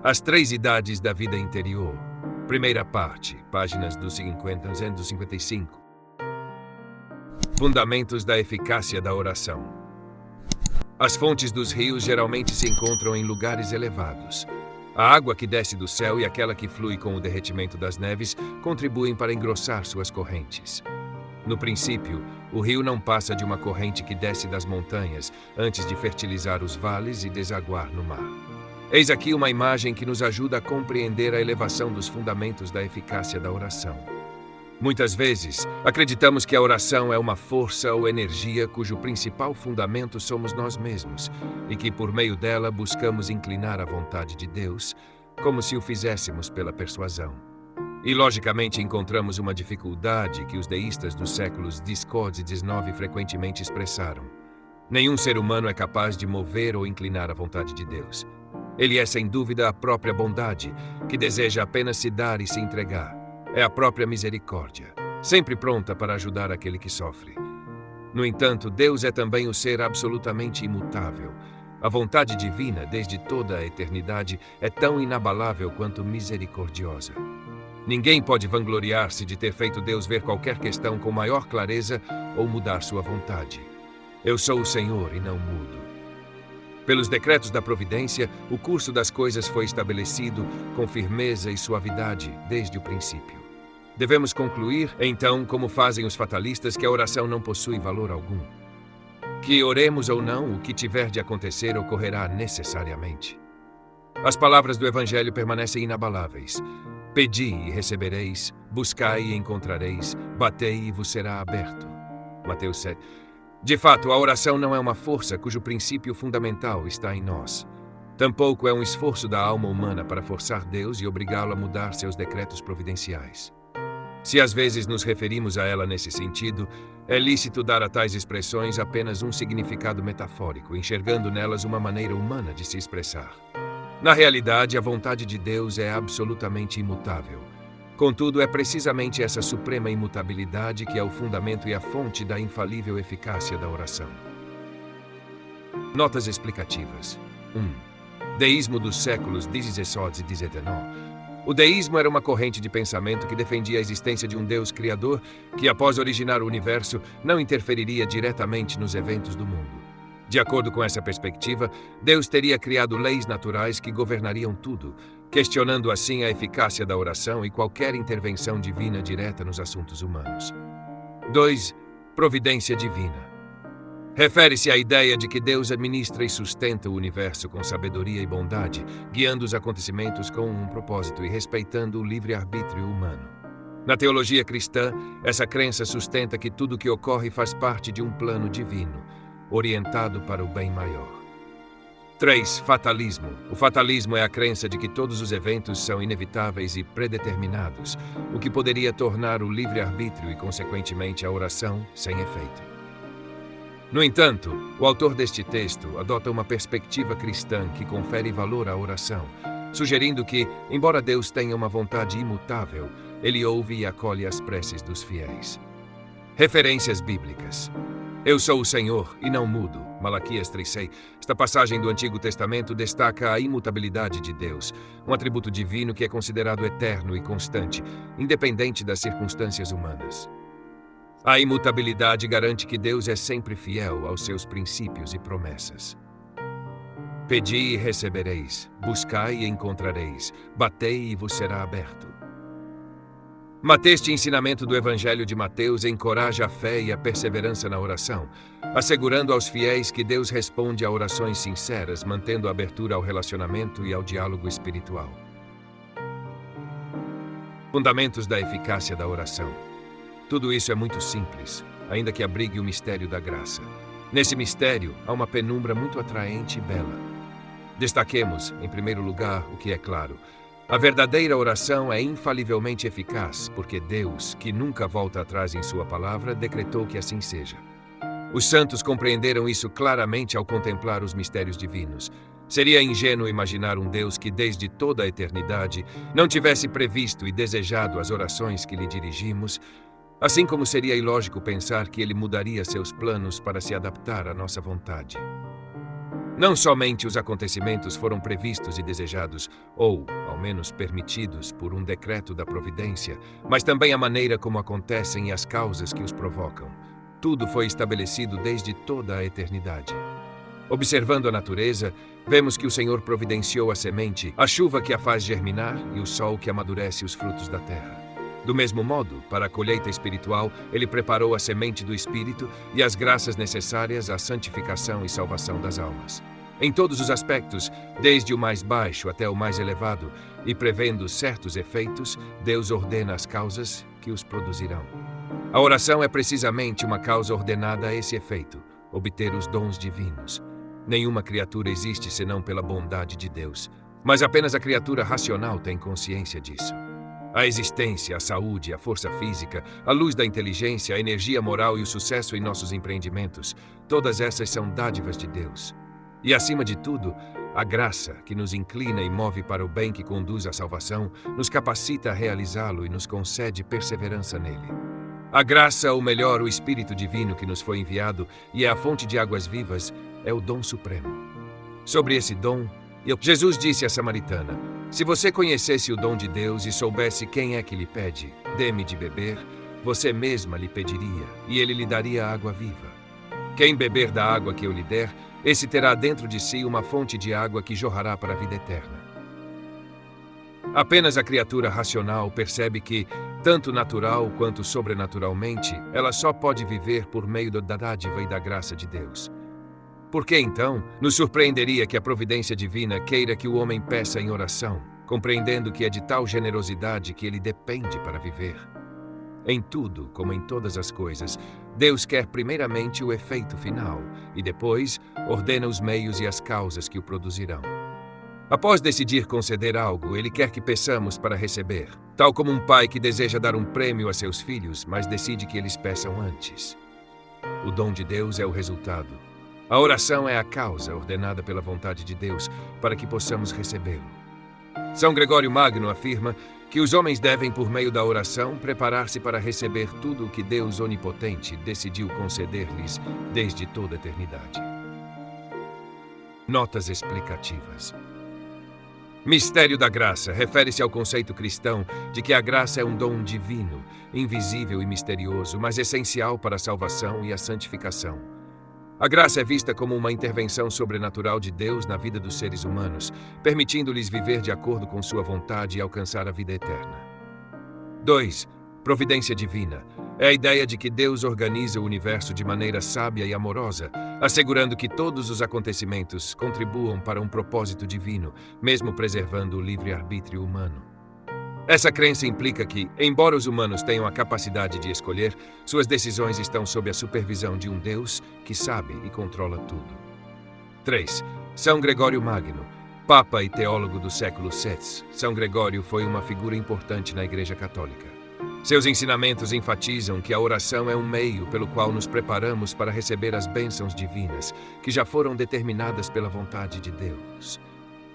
As três idades da vida interior. Primeira parte, páginas do 50 e do 55. Fundamentos da eficácia da oração. As fontes dos rios geralmente se encontram em lugares elevados. A água que desce do céu e aquela que flui com o derretimento das neves contribuem para engrossar suas correntes. No princípio, o rio não passa de uma corrente que desce das montanhas antes de fertilizar os vales e desaguar no mar. Eis aqui uma imagem que nos ajuda a compreender a elevação dos fundamentos da eficácia da oração. Muitas vezes, acreditamos que a oração é uma força ou energia cujo principal fundamento somos nós mesmos e que, por meio dela, buscamos inclinar a vontade de Deus, como se o fizéssemos pela persuasão. E, logicamente, encontramos uma dificuldade que os deístas dos séculos X e XIX frequentemente expressaram. Nenhum ser humano é capaz de mover ou inclinar a vontade de Deus. Ele é, sem dúvida, a própria bondade, que deseja apenas se dar e se entregar. É a própria misericórdia, sempre pronta para ajudar aquele que sofre. No entanto, Deus é também o ser absolutamente imutável. A vontade divina, desde toda a eternidade, é tão inabalável quanto misericordiosa. Ninguém pode vangloriar-se de ter feito Deus ver qualquer questão com maior clareza ou mudar sua vontade. Eu sou o Senhor e não mudo. Pelos decretos da providência, o curso das coisas foi estabelecido com firmeza e suavidade desde o princípio. Devemos concluir, então, como fazem os fatalistas, que a oração não possui valor algum. Que oremos ou não, o que tiver de acontecer ocorrerá necessariamente. As palavras do Evangelho permanecem inabaláveis. Pedi e recebereis, buscai e encontrareis, batei e vos será aberto. Mateus 7. De fato, a oração não é uma força cujo princípio fundamental está em nós. Tampouco é um esforço da alma humana para forçar Deus e obrigá-lo a mudar seus decretos providenciais. Se às vezes nos referimos a ela nesse sentido, é lícito dar a tais expressões apenas um significado metafórico, enxergando nelas uma maneira humana de se expressar. Na realidade, a vontade de Deus é absolutamente imutável. Contudo, é precisamente essa suprema imutabilidade que é o fundamento e a fonte da infalível eficácia da oração. Notas explicativas. 1. Deísmo dos séculos XVIII e XIX. O deísmo era uma corrente de pensamento que defendia a existência de um Deus criador que, após originar o universo, não interferiria diretamente nos eventos do mundo. De acordo com essa perspectiva, Deus teria criado leis naturais que governariam tudo, questionando assim a eficácia da oração e qualquer intervenção divina direta nos assuntos humanos. 2. Providência divina. Refere-se à ideia de que Deus administra e sustenta o universo com sabedoria e bondade, guiando os acontecimentos com um propósito e respeitando o livre-arbítrio humano. Na teologia cristã, essa crença sustenta que tudo o que ocorre faz parte de um plano divino, orientado para o bem maior. 3. Fatalismo. O fatalismo é a crença de que todos os eventos são inevitáveis e predeterminados, o que poderia tornar o livre-arbítrio e, consequentemente, a oração sem efeito. No entanto, o autor deste texto adota uma perspectiva cristã que confere valor à oração, sugerindo que, embora Deus tenha uma vontade imutável, ele ouve e acolhe as preces dos fiéis. Referências bíblicas. Eu sou o Senhor e não mudo. Malaquias 3:6. Esta passagem do Antigo Testamento destaca a imutabilidade de Deus, um atributo divino que é considerado eterno e constante, independente das circunstâncias humanas. A imutabilidade garante que Deus é sempre fiel aos seus princípios e promessas. Pedi e recebereis, buscai e encontrareis, batei e vos será aberto. Este ensinamento do Evangelho de Mateus encoraja a fé e a perseverança na oração, assegurando aos fiéis que Deus responde a orações sinceras, mantendo a abertura ao relacionamento e ao diálogo espiritual. Fundamentos da eficácia da oração. Tudo isso é muito simples, ainda que abrigue o mistério da graça. Nesse mistério, há uma penumbra muito atraente e bela. Destaquemos, em primeiro lugar, o que é claro. A verdadeira oração é infalivelmente eficaz, porque Deus, que nunca volta atrás em sua palavra, decretou que assim seja. Os santos compreenderam isso claramente ao contemplar os mistérios divinos. Seria ingênuo imaginar um Deus que, desde toda a eternidade, não tivesse previsto e desejado as orações que lhe dirigimos, assim como seria ilógico pensar que ele mudaria seus planos para se adaptar à nossa vontade. Não somente os acontecimentos foram previstos e desejados, ou, ao menos, permitidos por um decreto da providência, mas também a maneira como acontecem e as causas que os provocam. Tudo foi estabelecido desde toda a eternidade. Observando a natureza, vemos que o Senhor providenciou a semente, a chuva que a faz germinar e o sol que amadurece os frutos da terra. Do mesmo modo, para a colheita espiritual, Ele preparou a semente do Espírito e as graças necessárias à santificação e salvação das almas. Em todos os aspectos, desde o mais baixo até o mais elevado, e prevendo certos efeitos, Deus ordena as causas que os produzirão. A oração é precisamente uma causa ordenada a esse efeito, obter os dons divinos. Nenhuma criatura existe senão pela bondade de Deus, mas apenas a criatura racional tem consciência disso. A existência, a saúde, a força física, a luz da inteligência, a energia moral e o sucesso em nossos empreendimentos, todas essas são dádivas de Deus. E, acima de tudo, a graça, que nos inclina e move para o bem que conduz à salvação, nos capacita a realizá-lo e nos concede perseverança nele. A graça, ou melhor, o Espírito Divino que nos foi enviado e é a fonte de águas vivas, é o dom supremo. Sobre esse dom, Jesus disse à samaritana: se você conhecesse o dom de Deus e soubesse quem é que lhe pede, dê-me de beber, você mesma lhe pediria, e ele lhe daria água viva. Quem beber da água que eu lhe der, esse terá dentro de si uma fonte de água que jorrará para a vida eterna. Apenas a criatura racional percebe que, tanto natural quanto sobrenaturalmente, ela só pode viver por meio da dádiva e da graça de Deus. Por que, então, nos surpreenderia que a providência divina queira que o homem peça em oração, compreendendo que é de tal generosidade que ele depende para viver? Em tudo, como em todas as coisas, Deus quer primeiramente o efeito final e depois ordena os meios e as causas que o produzirão. Após decidir conceder algo, Ele quer que peçamos para receber, tal como um pai que deseja dar um prêmio a seus filhos, mas decide que eles peçam antes. O dom de Deus é o resultado. A oração é a causa ordenada pela vontade de Deus para que possamos recebê-lo. São Gregório Magno afirma que os homens devem, por meio da oração, preparar-se para receber tudo o que Deus Onipotente decidiu conceder-lhes desde toda a eternidade. Notas explicativas. Mistério da graça refere-se ao conceito cristão de que a graça é um dom divino, invisível e misterioso, mas essencial para a salvação e a santificação. A graça é vista como uma intervenção sobrenatural de Deus na vida dos seres humanos, permitindo-lhes viver de acordo com sua vontade e alcançar a vida eterna. 2. Providência divina. É a ideia de que Deus organiza o universo de maneira sábia e amorosa, assegurando que todos os acontecimentos contribuam para um propósito divino, mesmo preservando o livre-arbítrio humano. Essa crença implica que, embora os humanos tenham a capacidade de escolher, suas decisões estão sob a supervisão de um Deus que sabe e controla tudo. 3. São Gregório Magno. Papa e teólogo do século VI, São Gregório foi uma figura importante na Igreja Católica. Seus ensinamentos enfatizam que a oração é um meio pelo qual nos preparamos para receber as bênçãos divinas, que já foram determinadas pela vontade de Deus.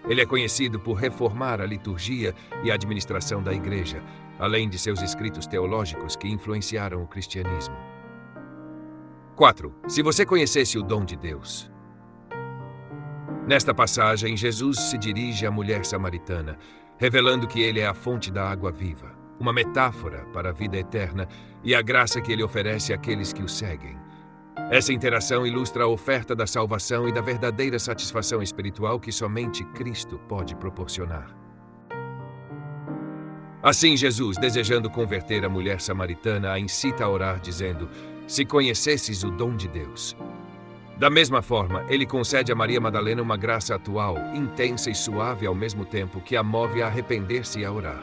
Ele é conhecido por reformar a liturgia e a administração da Igreja, além de seus escritos teológicos que influenciaram o cristianismo. 4. Se você conhecesse o dom de Deus. Nesta passagem, Jesus se dirige à mulher samaritana, revelando que ele é a fonte da água viva, uma metáfora para a vida eterna e a graça que ele oferece àqueles que o seguem. Essa interação ilustra a oferta da salvação e da verdadeira satisfação espiritual que somente Cristo pode proporcionar. Assim, Jesus, desejando converter a mulher samaritana, a incita a orar, dizendo: se conhecesses o dom de Deus. Da mesma forma, ele concede a Maria Madalena uma graça atual, intensa e suave ao mesmo tempo, que a move a arrepender-se e a orar.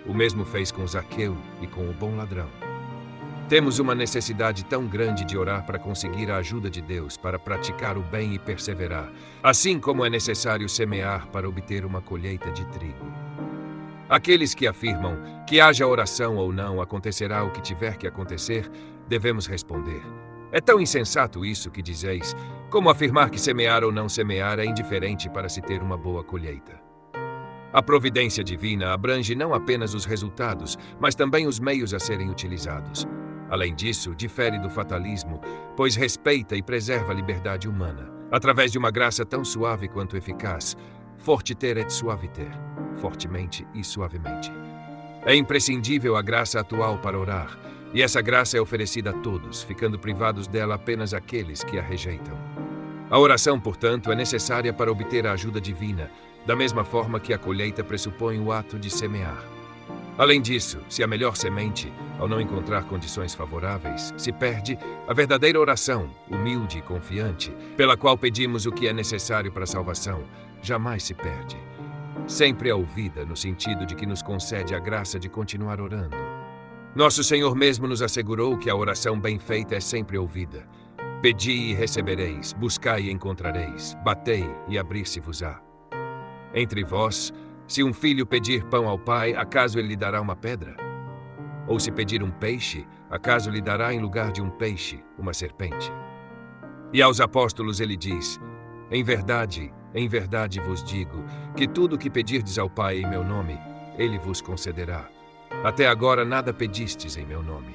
O mesmo fez com Zaqueu e com o bom ladrão. Temos uma necessidade tão grande de orar para conseguir a ajuda de Deus, para praticar o bem e perseverar, assim como é necessário semear para obter uma colheita de trigo. Aqueles que afirmam que haja oração ou não, acontecerá o que tiver que acontecer, devemos responder: é tão insensato isso que dizeis, como afirmar que semear ou não semear é indiferente para se ter uma boa colheita. A providência divina abrange não apenas os resultados, mas também os meios a serem utilizados. Além disso, difere do fatalismo, pois respeita e preserva a liberdade humana. Através de uma graça tão suave quanto eficaz, fortiter et suaviter, fortemente e suavemente. É imprescindível a graça atual para orar, e essa graça é oferecida a todos, ficando privados dela apenas aqueles que a rejeitam. A oração, portanto, é necessária para obter a ajuda divina, da mesma forma que a colheita pressupõe o ato de semear. Além disso, se a melhor semente, ao não encontrar condições favoráveis, se perde, a verdadeira oração, humilde e confiante, pela qual pedimos o que é necessário para a salvação, jamais se perde. Sempre é ouvida no sentido de que nos concede a graça de continuar orando. Nosso Senhor mesmo nos assegurou que a oração bem feita é sempre ouvida. Pedi e recebereis, buscai e encontrareis, batei e abrir-se-vos-á. Entre vós, se um filho pedir pão ao pai, acaso ele lhe dará uma pedra? Ou se pedir um peixe, acaso lhe dará em lugar de um peixe uma serpente? E aos apóstolos ele diz: em verdade vos digo, que tudo o que pedirdes ao Pai em meu nome, ele vos concederá. Até agora nada pedistes em meu nome.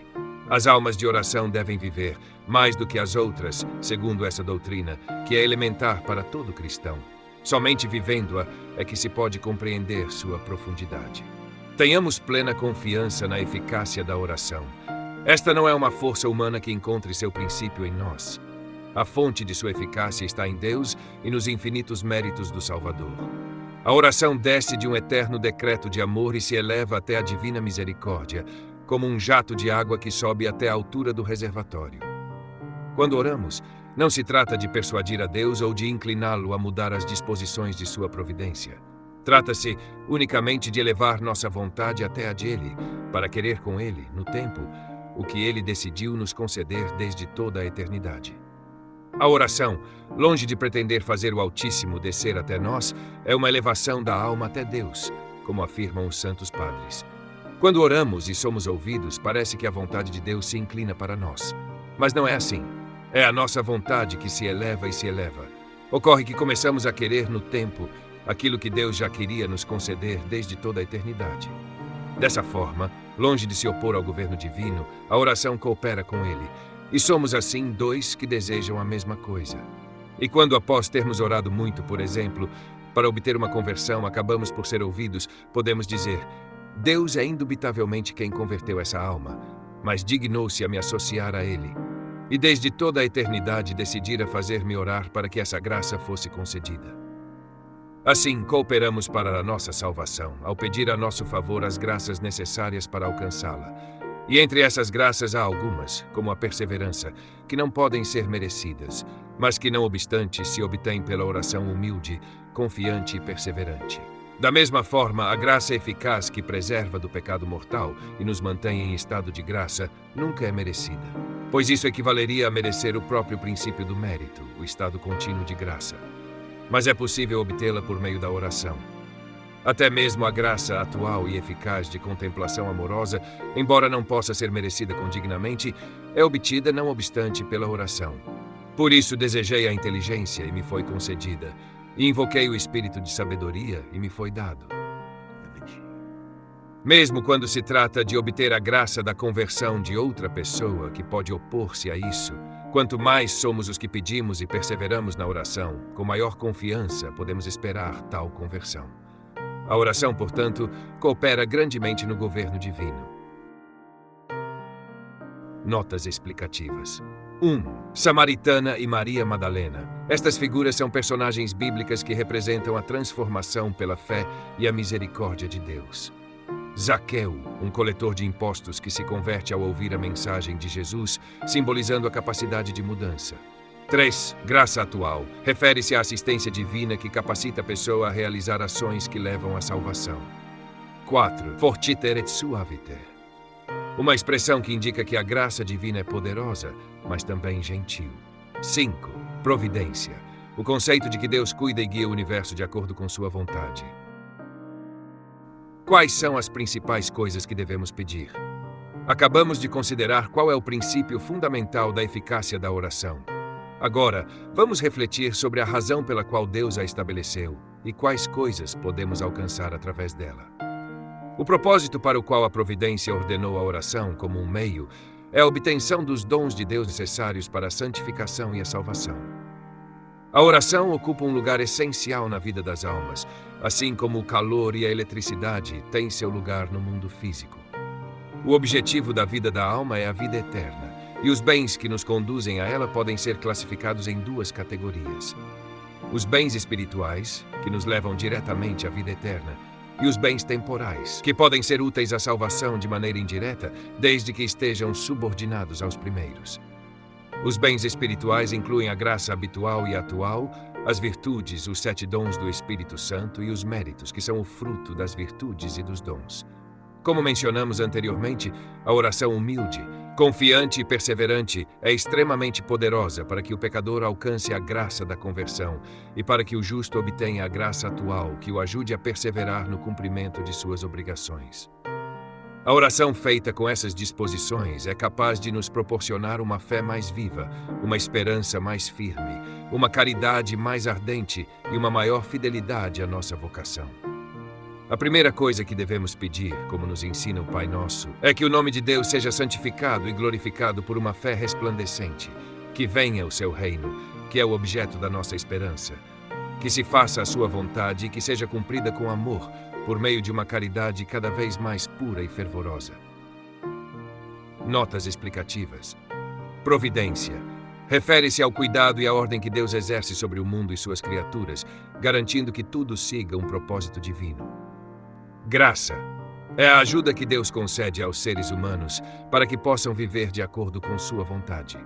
As almas de oração devem viver, mais do que as outras, segundo essa doutrina, que é elementar para todo cristão. Somente vivendo-a é que se pode compreender sua profundidade. Tenhamos plena confiança na eficácia da oração. Esta não é uma força humana que encontre seu princípio em nós. A fonte de sua eficácia está em Deus e nos infinitos méritos do Salvador. A oração desce de um eterno decreto de amor e se eleva até a divina misericórdia, como um jato de água que sobe até a altura do reservatório. Quando oramos, não se trata de persuadir a Deus ou de incliná-lo a mudar as disposições de sua providência. Trata-se unicamente de elevar nossa vontade até a de Ele, para querer com Ele, no tempo, o que Ele decidiu nos conceder desde toda a eternidade. A oração, longe de pretender fazer o Altíssimo descer até nós, é uma elevação da alma até Deus, como afirmam os santos padres. Quando oramos e somos ouvidos, parece que a vontade de Deus se inclina para nós. Mas não é assim. É a nossa vontade que se eleva e se eleva. Ocorre que começamos a querer no tempo aquilo que Deus já queria nos conceder desde toda a eternidade. Dessa forma, longe de se opor ao governo divino, a oração coopera com ele. E somos assim dois que desejam a mesma coisa. E quando, após termos orado muito, por exemplo, para obter uma conversão, acabamos por ser ouvidos, podemos dizer: Deus é indubitavelmente quem converteu essa alma, mas dignou-se a me associar a Ele. E desde toda a eternidade decidira fazer-me orar para que essa graça fosse concedida. Assim, cooperamos para a nossa salvação, ao pedir a nosso favor as graças necessárias para alcançá-la. E entre essas graças há algumas, como a perseverança, que não podem ser merecidas, mas que, não obstante, se obtêm pela oração humilde, confiante e perseverante. Da mesma forma, a graça eficaz que preserva do pecado mortal e nos mantém em estado de graça nunca é merecida, pois isso equivaleria a merecer o próprio princípio do mérito, o estado contínuo de graça. Mas é possível obtê-la por meio da oração. Até mesmo a graça atual e eficaz de contemplação amorosa, embora não possa ser merecida condignamente, é obtida não obstante pela oração. Por isso desejei a inteligência e me foi concedida, e invoquei o espírito de sabedoria e me foi dado. Mesmo quando se trata de obter a graça da conversão de outra pessoa que pode opor-se a isso, quanto mais somos os que pedimos e perseveramos na oração, com maior confiança podemos esperar tal conversão. A oração, portanto, coopera grandemente no governo divino. Notas explicativas. 1. Samaritana e Maria Madalena. Estas figuras são personagens bíblicas que representam a transformação pela fé e a misericórdia de Deus. Zaqueu, um coletor de impostos que se converte ao ouvir a mensagem de Jesus, simbolizando a capacidade de mudança. 3. Graça atual. Refere-se à assistência divina que capacita a pessoa a realizar ações que levam à salvação. 4. Fortiter et suaviter. Uma expressão que indica que a graça divina é poderosa, mas também gentil. 5. Providência. O conceito de que Deus cuida e guia o universo de acordo com sua vontade. Quais são as principais coisas que devemos pedir? Acabamos de considerar qual é o princípio fundamental da eficácia da oração. Agora, vamos refletir sobre a razão pela qual Deus a estabeleceu e quais coisas podemos alcançar através dela. O propósito para o qual a providência ordenou a oração como um meio é a obtenção dos dons de Deus necessários para a santificação e a salvação. A oração ocupa um lugar essencial na vida das almas, assim como o calor e a eletricidade têm seu lugar no mundo físico. O objetivo da vida da alma é a vida eterna, e os bens que nos conduzem a ela podem ser classificados em duas categorias: os bens espirituais, que nos levam diretamente à vida eterna, e os bens temporais, que podem ser úteis à salvação de maneira indireta, desde que estejam subordinados aos primeiros. Os bens espirituais incluem a graça habitual e atual, as virtudes, os 7 dons do Espírito Santo e os méritos, que são o fruto das virtudes e dos dons. Como mencionamos anteriormente, a oração humilde, confiante e perseverante é extremamente poderosa para que o pecador alcance a graça da conversão e para que o justo obtenha a graça atual que o ajude a perseverar no cumprimento de suas obrigações. A oração feita com essas disposições é capaz de nos proporcionar uma fé mais viva, uma esperança mais firme, uma caridade mais ardente e uma maior fidelidade à nossa vocação. A primeira coisa que devemos pedir, como nos ensina o Pai Nosso, é que o nome de Deus seja santificado e glorificado por uma fé resplandecente, que venha o seu reino, que é o objeto da nossa esperança, que se faça a sua vontade e que seja cumprida com amor, por meio de uma caridade cada vez mais pura e fervorosa. Notas explicativas. Providência. Refere-se ao cuidado e à ordem que Deus exerce sobre o mundo e suas criaturas, garantindo que tudo siga um propósito divino. Graça. É a ajuda que Deus concede aos seres humanos para que possam viver de acordo com sua vontade.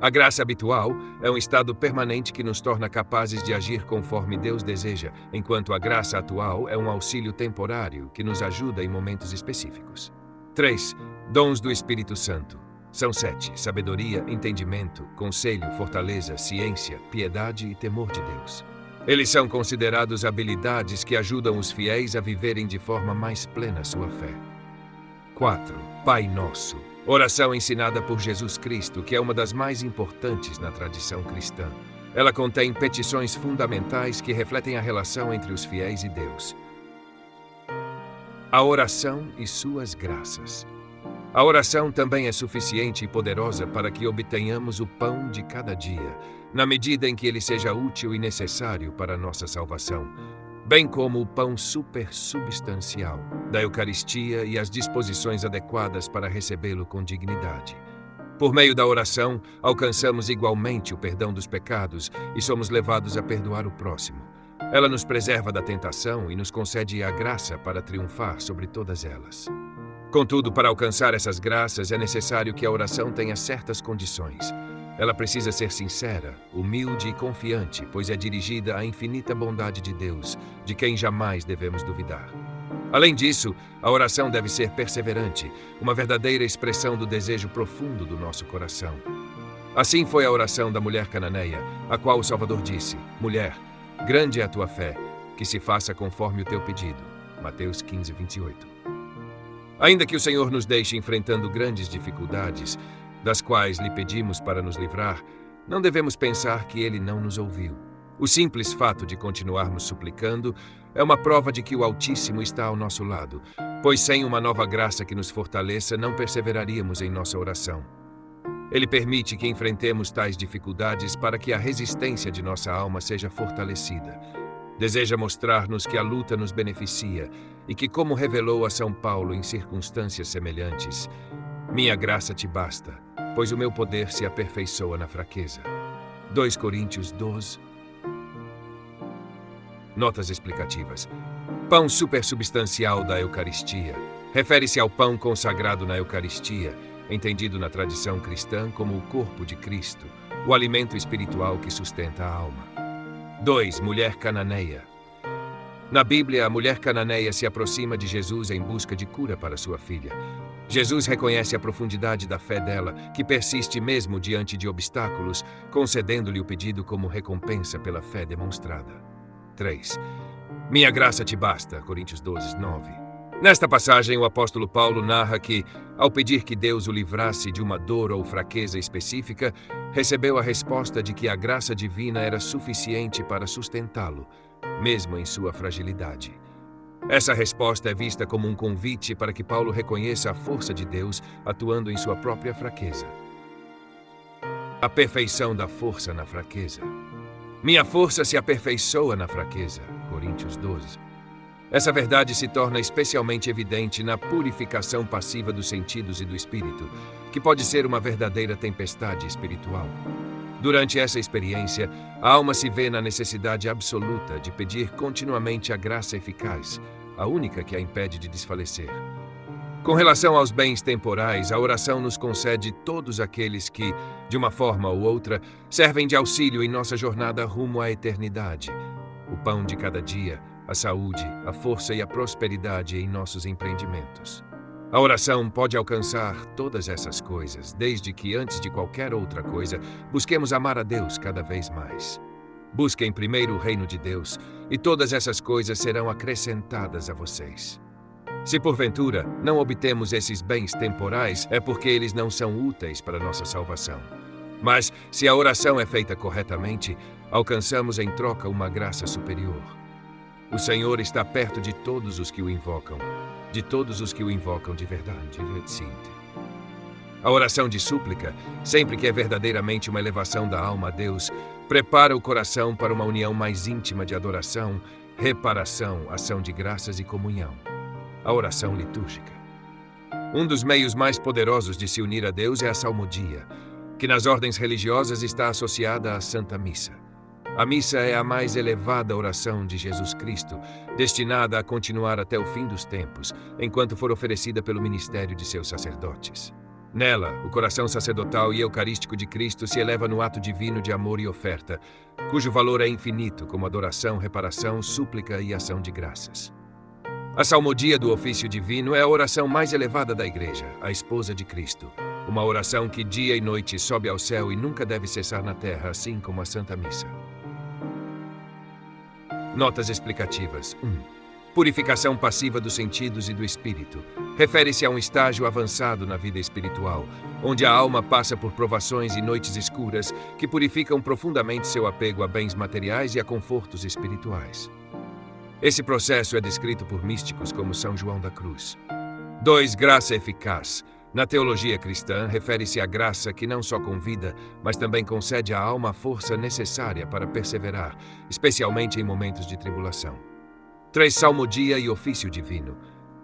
A graça habitual é um estado permanente que nos torna capazes de agir conforme Deus deseja, enquanto a graça atual é um auxílio temporário que nos ajuda em momentos específicos. 3. Dons do Espírito Santo. São 7: sabedoria, entendimento, conselho, fortaleza, ciência, piedade e temor de Deus. Eles são considerados habilidades que ajudam os fiéis a viverem de forma mais plena sua fé. 4. Pai Nosso. Oração ensinada por Jesus Cristo, que é uma das mais importantes na tradição cristã. Ela contém petições fundamentais que refletem a relação entre os fiéis e Deus. A oração e suas graças. A oração também é suficiente e poderosa para que obtenhamos o pão de cada dia, na medida em que ele seja útil e necessário para a nossa salvação, bem como o pão supersubstancial da Eucaristia e as disposições adequadas para recebê-lo com dignidade. Por meio da oração, alcançamos igualmente o perdão dos pecados e somos levados a perdoar o próximo. Ela nos preserva da tentação e nos concede a graça para triunfar sobre todas elas. Contudo, para alcançar essas graças, é necessário que a oração tenha certas condições. Ela precisa ser sincera, humilde e confiante, pois é dirigida à infinita bondade de Deus, de quem jamais devemos duvidar. Além disso, a oração deve ser perseverante, uma verdadeira expressão do desejo profundo do nosso coração. Assim foi a oração da mulher cananeia, a qual o Salvador disse: Mulher, grande é a tua fé, que se faça conforme o teu pedido. Mateus 15, 28. Ainda que o Senhor nos deixe enfrentando grandes dificuldades, das quais lhe pedimos para nos livrar, não devemos pensar que ele não nos ouviu. O simples fato de continuarmos suplicando é uma prova de que o Altíssimo está ao nosso lado, pois sem uma nova graça que nos fortaleça, não perseveraríamos em nossa oração. Ele permite que enfrentemos tais dificuldades para que a resistência de nossa alma seja fortalecida. Deseja mostrar-nos que a luta nos beneficia e que, como revelou a São Paulo em circunstâncias semelhantes, minha graça te basta, pois o meu poder se aperfeiçoa na fraqueza. 2 Coríntios 12. Notas explicativas. Pão supersubstancial da Eucaristia. Refere-se ao pão consagrado na Eucaristia, entendido na tradição cristã como o corpo de Cristo, o alimento espiritual que sustenta a alma. 2. Mulher cananeia. Na Bíblia, a mulher cananeia se aproxima de Jesus em busca de cura para sua filha. Jesus reconhece a profundidade da fé dela, que persiste mesmo diante de obstáculos, concedendo-lhe o pedido como recompensa pela fé demonstrada. 3. Minha graça te basta, Coríntios 12, 9. Nesta passagem, o apóstolo Paulo narra que, ao pedir que Deus o livrasse de uma dor ou fraqueza específica, recebeu a resposta de que a graça divina era suficiente para sustentá-lo, mesmo em sua fragilidade. Essa resposta é vista como um convite para que Paulo reconheça a força de Deus atuando em sua própria fraqueza. A perfeição da força na fraqueza. Minha força se aperfeiçoa na fraqueza. Coríntios 12. Essa verdade se torna especialmente evidente na purificação passiva dos sentidos e do espírito, que pode ser uma verdadeira tempestade espiritual. Durante essa experiência, a alma se vê na necessidade absoluta de pedir continuamente a graça eficaz, a única que a impede de desfalecer. Com relação aos bens temporais, a oração nos concede todos aqueles que, de uma forma ou outra, servem de auxílio em nossa jornada rumo à eternidade. O pão de cada dia, a saúde, a força e a prosperidade em nossos empreendimentos. A oração pode alcançar todas essas coisas, desde que, antes de qualquer outra coisa, busquemos amar a Deus cada vez mais. Busquem primeiro o reino de Deus, e todas essas coisas serão acrescentadas a vocês. Se porventura não obtemos esses bens temporais, é porque eles não são úteis para nossa salvação. Mas, se a oração é feita corretamente, alcançamos em troca uma graça superior. O Senhor está perto de todos os que o invocam, de todos os que o invocam de verdade. A oração de súplica, sempre que é verdadeiramente uma elevação da alma a Deus, prepara o coração para uma união mais íntima de adoração, reparação, ação de graças e comunhão. A oração litúrgica. Um dos meios mais poderosos de se unir a Deus é a salmodia, que nas ordens religiosas está associada à Santa Missa. A missa é a mais elevada oração de Jesus Cristo, destinada a continuar até o fim dos tempos, enquanto for oferecida pelo ministério de seus sacerdotes. Nela, o coração sacerdotal e eucarístico de Cristo se eleva no ato divino de amor e oferta, cujo valor é infinito como adoração, reparação, súplica e ação de graças. A salmodia do ofício divino é a oração mais elevada da Igreja, a esposa de Cristo. Uma oração que dia e noite sobe ao céu e nunca deve cessar na terra, assim como a Santa Missa. Notas explicativas. 1. Purificação passiva dos sentidos e do espírito. Refere-se a um estágio avançado na vida espiritual, onde a alma passa por provações e noites escuras que purificam profundamente seu apego a bens materiais e a confortos espirituais. Esse processo é descrito por místicos como São João da Cruz. 2. Graça eficaz. Na teologia cristã, refere-se à graça que não só convida, mas também concede à alma a força necessária para perseverar, especialmente em momentos de tribulação. 3. Salmodia e ofício divino.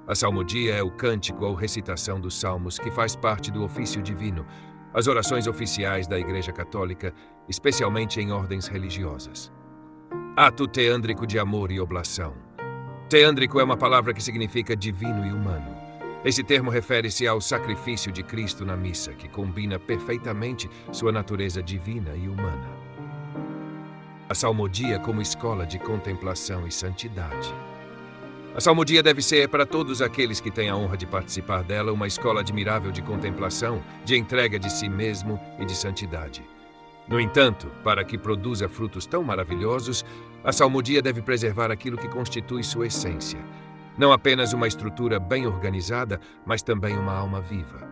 A salmodia é o cântico ou recitação dos salmos que faz parte do ofício divino, as orações oficiais da Igreja Católica, especialmente em ordens religiosas. Ato teândrico de amor e oblação. Teândrico é uma palavra que significa divino e humano. Esse termo refere-se ao sacrifício de Cristo na missa, que combina perfeitamente sua natureza divina e humana. A salmodia como escola de contemplação e santidade. A salmodia deve ser, para todos aqueles que têm a honra de participar dela, uma escola admirável de contemplação, de entrega de si mesmo e de santidade. No entanto, para que produza frutos tão maravilhosos, a salmodia deve preservar aquilo que constitui sua essência. Não apenas uma estrutura bem organizada, mas também uma alma viva.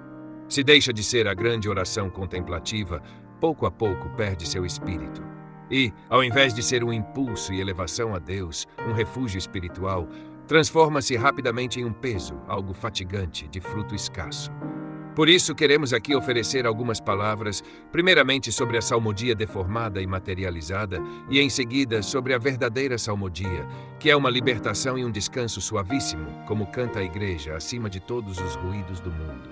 Se deixa de ser a grande oração contemplativa, pouco a pouco perde seu espírito. E, ao invés de ser um impulso e elevação a Deus, um refúgio espiritual, transforma-se rapidamente em um peso, algo fatigante, de fruto escasso. Por isso, queremos aqui oferecer algumas palavras, primeiramente sobre a salmodia deformada e materializada, e em seguida sobre a verdadeira salmodia, que é uma libertação e um descanso suavíssimo, como canta a Igreja, acima de todos os ruídos do mundo.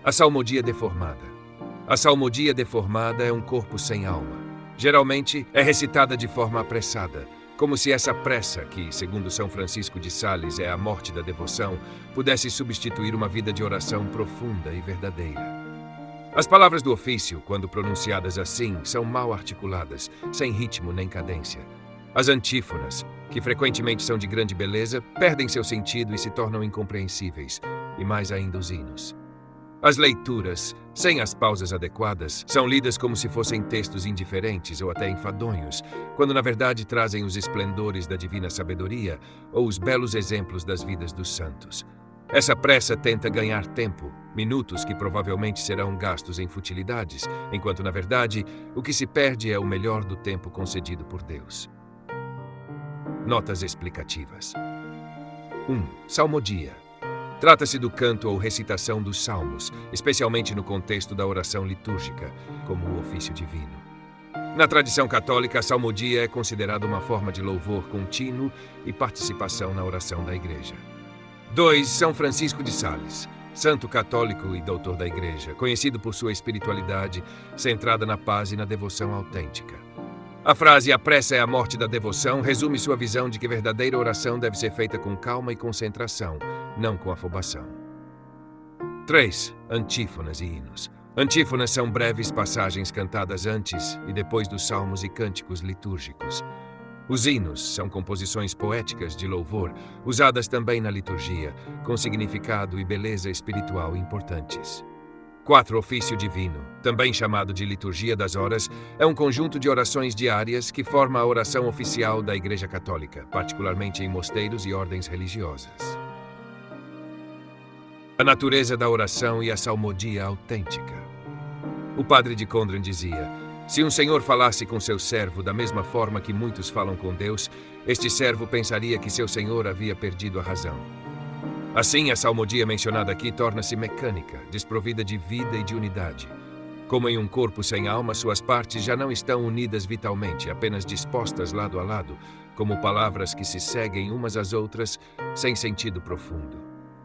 A salmodia deformada. A salmodia deformada é um corpo sem alma. Geralmente, é recitada de forma apressada, como se essa pressa, que, segundo São Francisco de Sales, é a morte da devoção, pudesse substituir uma vida de oração profunda e verdadeira. As palavras do ofício, quando pronunciadas assim, são mal articuladas, sem ritmo nem cadência. As antífonas, que frequentemente são de grande beleza, perdem seu sentido e se tornam incompreensíveis, e mais ainda os hinos. As leituras, sem as pausas adequadas, são lidas como se fossem textos indiferentes ou até enfadonhos, quando na verdade trazem os esplendores da divina sabedoria ou os belos exemplos das vidas dos santos. Essa pressa tenta ganhar tempo, minutos que provavelmente serão gastos em futilidades, enquanto na verdade o que se perde é o melhor do tempo concedido por Deus. Notas explicativas. 1. Salmodia. Trata-se do canto ou recitação dos salmos, especialmente no contexto da oração litúrgica, como o ofício divino. Na tradição católica, a salmodia é considerada uma forma de louvor contínuo e participação na oração da Igreja. 2. São Francisco de Sales, santo católico e doutor da Igreja, conhecido por sua espiritualidade centrada na paz e na devoção autêntica. A frase "a pressa é a morte da devoção" resume sua visão de que verdadeira oração deve ser feita com calma e concentração, não com afobação. 3. Antífonas e hinos. Antífonas são breves passagens cantadas antes e depois dos salmos e cânticos litúrgicos. Os hinos são composições poéticas de louvor, usadas também na liturgia, com significado e beleza espiritual importantes. 4. Ofício divino, também chamado de liturgia das horas, é um conjunto de orações diárias que forma a oração oficial da Igreja Católica, particularmente em mosteiros e ordens religiosas. A natureza da oração e a salmodia autêntica. O padre de Condren dizia: se um senhor falasse com seu servo da mesma forma que muitos falam com Deus, este servo pensaria que seu senhor havia perdido a razão. Assim, a salmodia mencionada aqui torna-se mecânica, desprovida de vida e de unidade. Como em um corpo sem alma, suas partes já não estão unidas vitalmente, apenas dispostas lado a lado, como palavras que se seguem umas às outras, sem sentido profundo.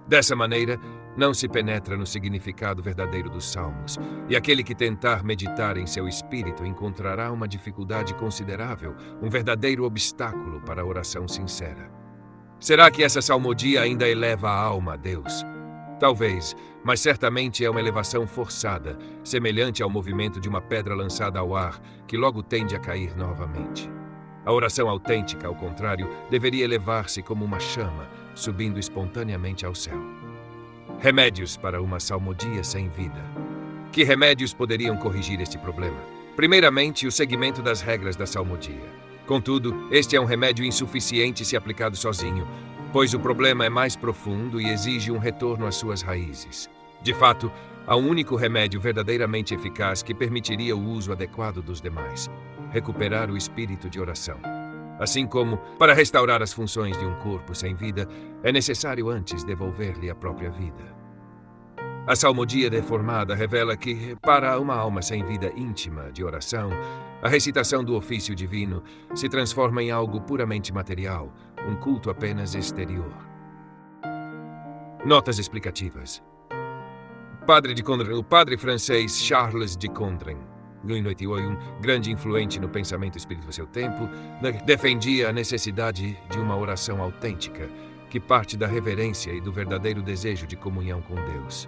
Dessa maneira, não se penetra no significado verdadeiro dos salmos, e aquele que tentar meditar em seu espírito encontrará uma dificuldade considerável, um verdadeiro obstáculo para a oração sincera. Será que essa salmodia ainda eleva a alma a Deus? Talvez, mas certamente é uma elevação forçada, semelhante ao movimento de uma pedra lançada ao ar, que logo tende a cair novamente. A oração autêntica, ao contrário, deveria elevar-se como uma chama, subindo espontaneamente ao céu. Remédios para uma salmodia sem vida. Que remédios poderiam corrigir este problema? Primeiramente, o seguimento das regras da salmodia. Contudo, este é um remédio insuficiente se aplicado sozinho, pois o problema é mais profundo e exige um retorno às suas raízes. De fato, há um único remédio verdadeiramente eficaz que permitiria o uso adequado dos demais: recuperar o espírito de oração. Assim como, para restaurar as funções de um corpo sem vida, é necessário antes devolver-lhe a própria vida. A salmodia deformada revela que, para uma alma sem vida íntima de oração, a recitação do ofício divino se transforma em algo puramente material, um culto apenas exterior. Notas explicativas. O padre francês Charles de Condren, um grande influente no pensamento espírita do seu tempo, defendia a necessidade de uma oração autêntica, que parte da reverência e do verdadeiro desejo de comunhão com Deus.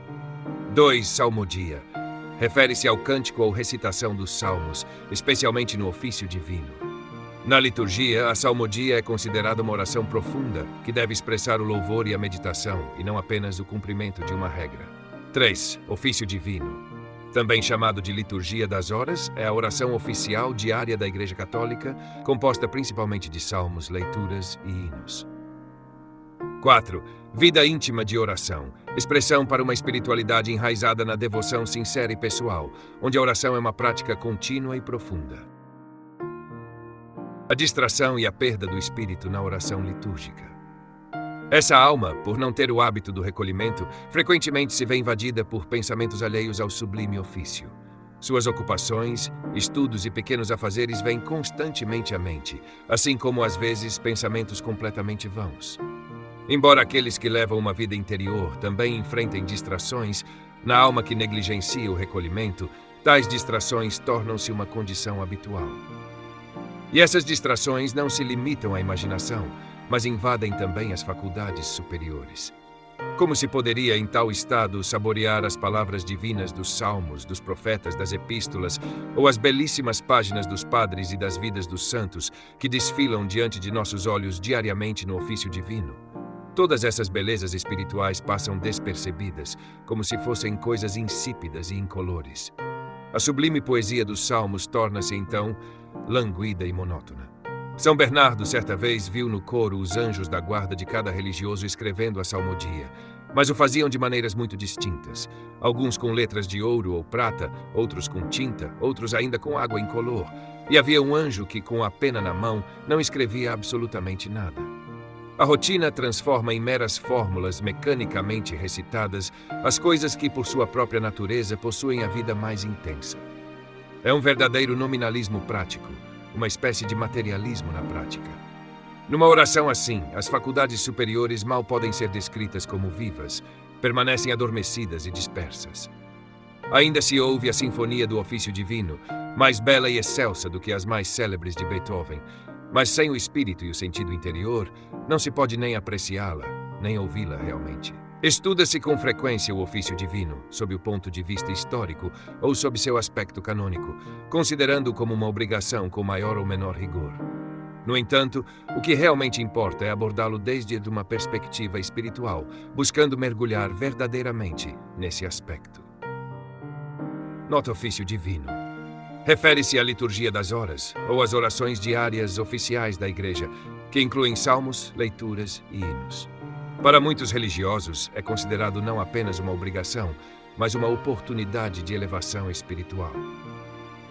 2. Salmodia. Refere-se ao cântico ou recitação dos salmos, especialmente no ofício divino. Na liturgia, a salmodia é considerada uma oração profunda, que deve expressar o louvor e a meditação, e não apenas o cumprimento de uma regra. 3. Ofício divino. Também chamado de liturgia das horas, é a oração oficial diária da Igreja Católica, composta principalmente de salmos, leituras e hinos. 4. Vida íntima de oração, expressão para uma espiritualidade enraizada na devoção sincera e pessoal, onde a oração é uma prática contínua e profunda. A distração e a perda do espírito na oração litúrgica. Essa alma, por não ter o hábito do recolhimento, frequentemente se vê invadida por pensamentos alheios ao sublime ofício. Suas ocupações, estudos e pequenos afazeres vêm constantemente à mente, assim como, às vezes, pensamentos completamente vãos. Embora aqueles que levam uma vida interior também enfrentem distrações, na alma que negligencia o recolhimento, tais distrações tornam-se uma condição habitual. E essas distrações não se limitam à imaginação, mas invadem também as faculdades superiores. Como se poderia, em tal estado, saborear as palavras divinas dos salmos, dos profetas, das epístolas, ou as belíssimas páginas dos padres e das vidas dos santos que desfilam diante de nossos olhos diariamente no ofício divino? Todas essas belezas espirituais passam despercebidas, como se fossem coisas insípidas e incolores. A sublime poesia dos salmos torna-se, então, languida e monótona. São Bernardo, certa vez, viu no coro os anjos da guarda de cada religioso escrevendo a salmodia, mas o faziam de maneiras muito distintas. Alguns com letras de ouro ou prata, outros com tinta, outros ainda com água incolor. E havia um anjo que, com a pena na mão, não escrevia absolutamente nada. A rotina transforma em meras fórmulas mecanicamente recitadas as coisas que, por sua própria natureza, possuem a vida mais intensa. É um verdadeiro nominalismo prático, uma espécie de materialismo na prática. Numa oração assim, as faculdades superiores mal podem ser descritas como vivas, permanecem adormecidas e dispersas. Ainda se ouve a sinfonia do ofício divino, mais bela e excelsa do que as mais célebres de Beethoven, mas sem o espírito e o sentido interior, não se pode nem apreciá-la, nem ouvi-la realmente. Estuda-se com frequência o ofício divino, sob o ponto de vista histórico ou sob seu aspecto canônico, considerando-o como uma obrigação com maior ou menor rigor. No entanto, o que realmente importa é abordá-lo desde uma perspectiva espiritual, buscando mergulhar verdadeiramente nesse aspecto. Nota ofício divino. Refere-se à liturgia das horas, ou às orações diárias oficiais da Igreja, que incluem salmos, leituras e hinos. Para muitos religiosos, é considerado não apenas uma obrigação, mas uma oportunidade de elevação espiritual.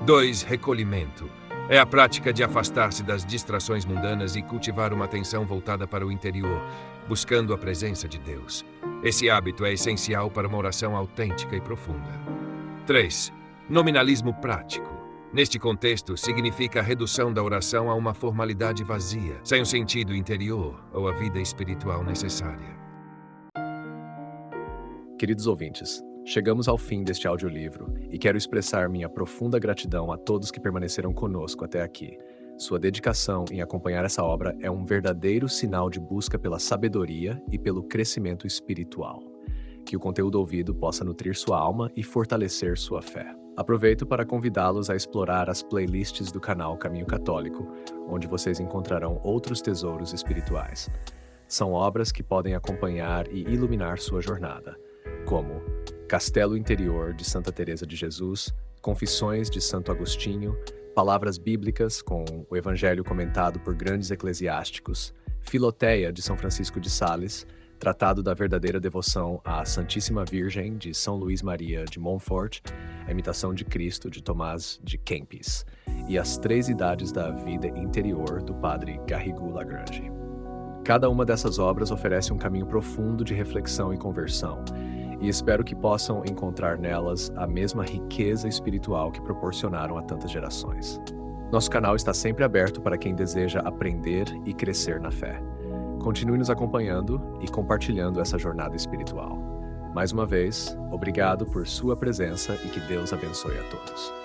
2. Recolhimento. É a prática de afastar-se das distrações mundanas e cultivar uma atenção voltada para o interior, buscando a presença de Deus. Esse hábito é essencial para uma oração autêntica e profunda. 3. Nominalismo prático. Neste contexto, significa a redução da oração a uma formalidade vazia, sem o sentido interior ou a vida espiritual necessária. Queridos ouvintes, chegamos ao fim deste audiolivro e quero expressar minha profunda gratidão a todos que permaneceram conosco até aqui. Sua dedicação em acompanhar essa obra é um verdadeiro sinal de busca pela sabedoria e pelo crescimento espiritual. Que o conteúdo ouvido possa nutrir sua alma e fortalecer sua fé. Aproveito para convidá-los a explorar as playlists do canal Caminho Católico, onde vocês encontrarão outros tesouros espirituais. São obras que podem acompanhar e iluminar sua jornada, como Castelo Interior de Santa Teresa de Jesus, Confissões de Santo Agostinho, Palavras Bíblicas com o Evangelho comentado por grandes eclesiásticos, Filoteia de São Francisco de Sales, Tratado da Verdadeira Devoção à Santíssima Virgem, de São Luís Maria de Montfort, A Imitação de Cristo, de Tomás de Kempis, e As Três Idades da Vida Interior, do padre Garrigou Lagrange. Cada uma dessas obras oferece um caminho profundo de reflexão e conversão, e espero que possam encontrar nelas a mesma riqueza espiritual que proporcionaram a tantas gerações. Nosso canal está sempre aberto para quem deseja aprender e crescer na fé. Continue nos acompanhando e compartilhando essa jornada espiritual. Mais uma vez, obrigado por sua presença e que Deus abençoe a todos.